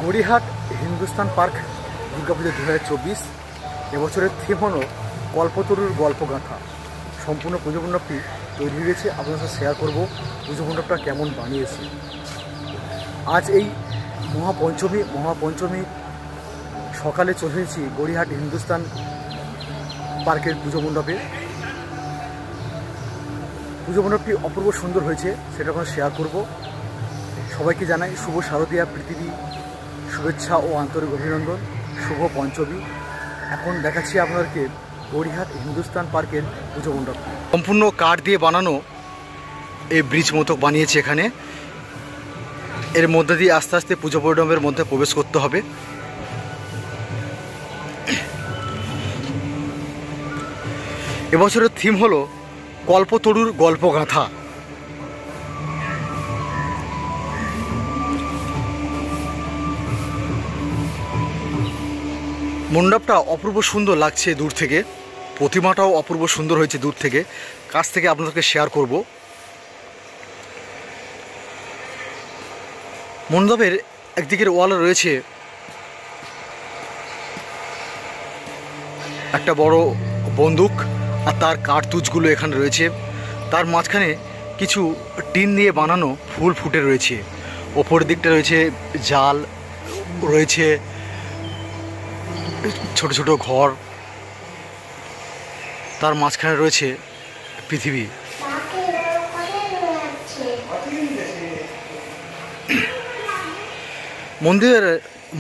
Gariahat Hindustan park Durga Puja 2024 এবছরের theme হলো কল্পতরুর গল্পগাথা। সম্পূর্ণ পুজো মণ্ডপটি তৈরি হয়েছে, আপনাদের সাথে শেয়ার করব পুজো মণ্ডপটা কেমন বানিয়েছি। আজ এই মহাপঞ্চমী সকালে চলে এসেছি গড়িয়াহাট হিন্দুস্তান পার্কের পুজো মণ্ডপে। পুজো মণ্ডপটি অপূর্ব সুন্দর হয়েছে, সেটা আমরা শেয়ার করব। সবাইকে জানাই শুভ শারদীয়া পৃথিবী শুভেচ্ছা ও আন্তরিক অভিনন্দন, শুভ পঞ্চমী। এখন দেখাচ্ছি আপনাদেরকে গড়িয়াহাট হিন্দুস্তান পার্কের পুজো মণ্ডপ। সম্পূর্ণ কাঠ দিয়ে বানানো এই ব্রিজ মতো বানিয়েছে এখানে। এর মধ্যে দিয়ে আস্তে আস্তে পুজো মণ্ডপের মধ্যে প্রবেশ করতে হবে। এবছরের থিম হলো কল্পতরুর গল্পগাথা। মণ্ডপটা অপূর্ব সুন্দর লাগছে দূর থেকে, প্রতিমাটাও অপূর্ব সুন্দর হয়েছে দূর থেকে। কাছ থেকে আপনাদেরকে শেয়ার করব। মণ্ডপের একদিকের ওয়ালে রয়েছে একটা বড় বন্দুক, আর তার কার্তুজগুলো এখানে রয়েছে। তার মাঝখানে কিছু টিন দিয়ে বানানো ফুল ফুটে রয়েছে। ওপরের দিকটা রয়েছে জাল, রয়েছে ছোট ছোট ঘর, তার মাঝখানে রয়েছে পৃথিবী।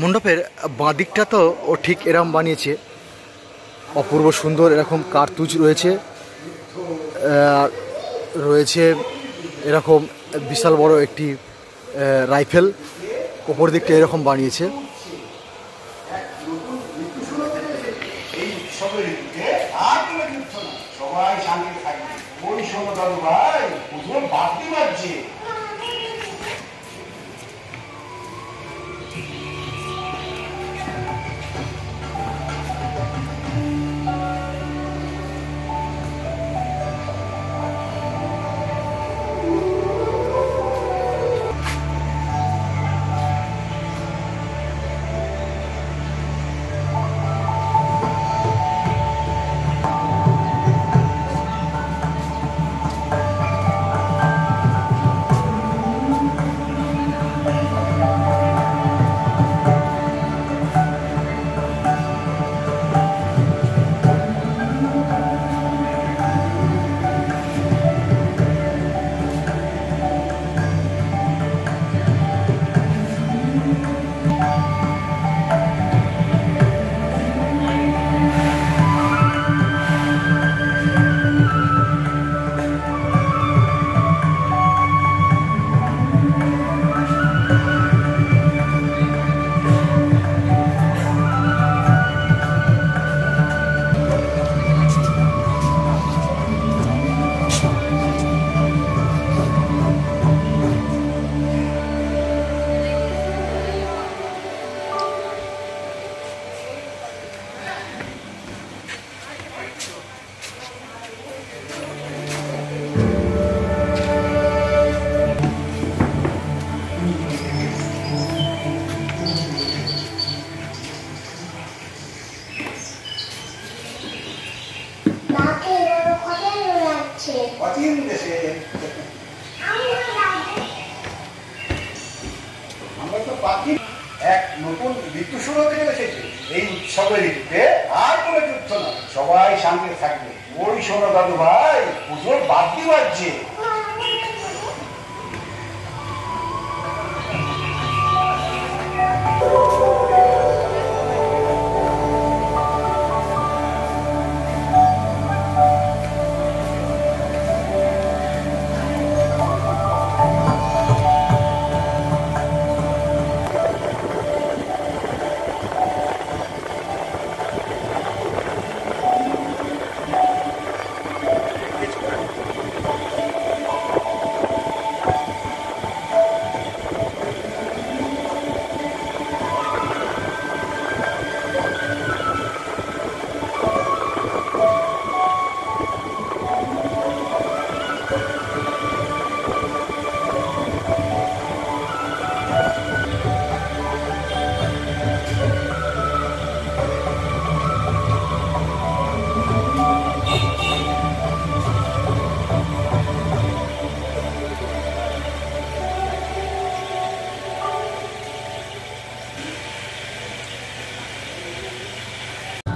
মণ্ডপের বাঁ দিকটা তো ও ঠিক এরম বানিয়েছে, অপূর্ব সুন্দর। এরকম কার্তুজ রয়েছে, রয়েছে এরকম বিশাল বড় একটি রাইফেল। ওপর দিকটা এরকম বানিয়েছে। আমরা তো পাখি এক নতুন ঋতু শুরু হতে চলেছে। এই উৎসবের ঋতুতে আর কোনো যুদ্ধ না, সবাই শান্তিতে থাকবে। ওই শোনো দাদু ভাই, পুজোর বাদ্যি বাজছে।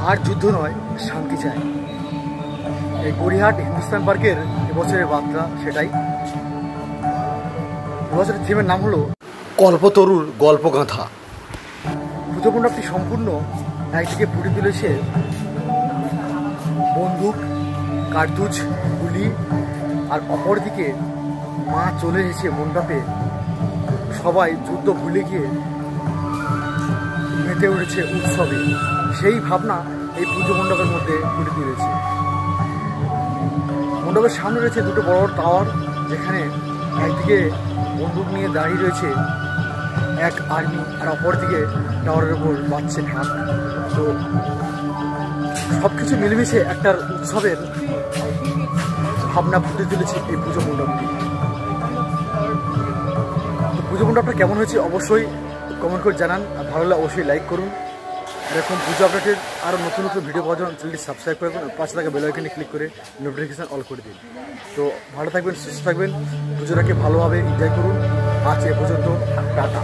আর যুদ্ধ নয়, শান্তি চাই। এই গড়িয়াহাট হিন্দুস্তান পার্কের এবছরের বার্তা সেটাই। এবছরের থিমের নাম হলো কল্পতরুর গল্পগাথা। পুজো মণ্ডপটি সম্পূর্ণ একদিকে ফুটে তুলেছে বন্দুক, কার্তুজ, গুলি, আর অপরদিকে মা চলে এসেছে মণ্ডপে। সবাই যুদ্ধ ভুলে গিয়ে মেতে উঠেছে উৎসবে। সেই ভাবনা এই পুজো মণ্ডপের মধ্যে ফুটে তুলেছে। মণ্ডপের সামনে রয়েছে দুটো বড় বড় টাওয়ার, যেখানে একদিকে বন্দুক নিয়ে দাঁড়িয়ে রয়েছে এক আর্মি, আর অপরদিকে টাওয়ারের উপর বাজছে ঢাক। তো সব কিছু মিলেমিশে একটা উৎসবের ভাবনা ফুটে তুলেছে এই পুজো মণ্ডপটি। তো পুজো মণ্ডপটা কেমন হয়েছে অবশ্যই কমেন্ট করে জানান, আর ভালো লাগলে অবশ্যই লাইক করুন। এরকম পুজো আপডেটের আরও নতুন নতুন ভিডিও পাওয়ার জন্য চ্যানেলটি সাবস্ক্রাইব করবেন, পাশে থাকা বেল আইকনে ক্লিক করে নোটিফিকেশান অল করে দিন। তো ভালো থাকবেন, সুস্থ থাকবেন, পুজোটাকে ভালোভাবে এনজয় করুন। আজ এ পর্যন্ত, টাটা।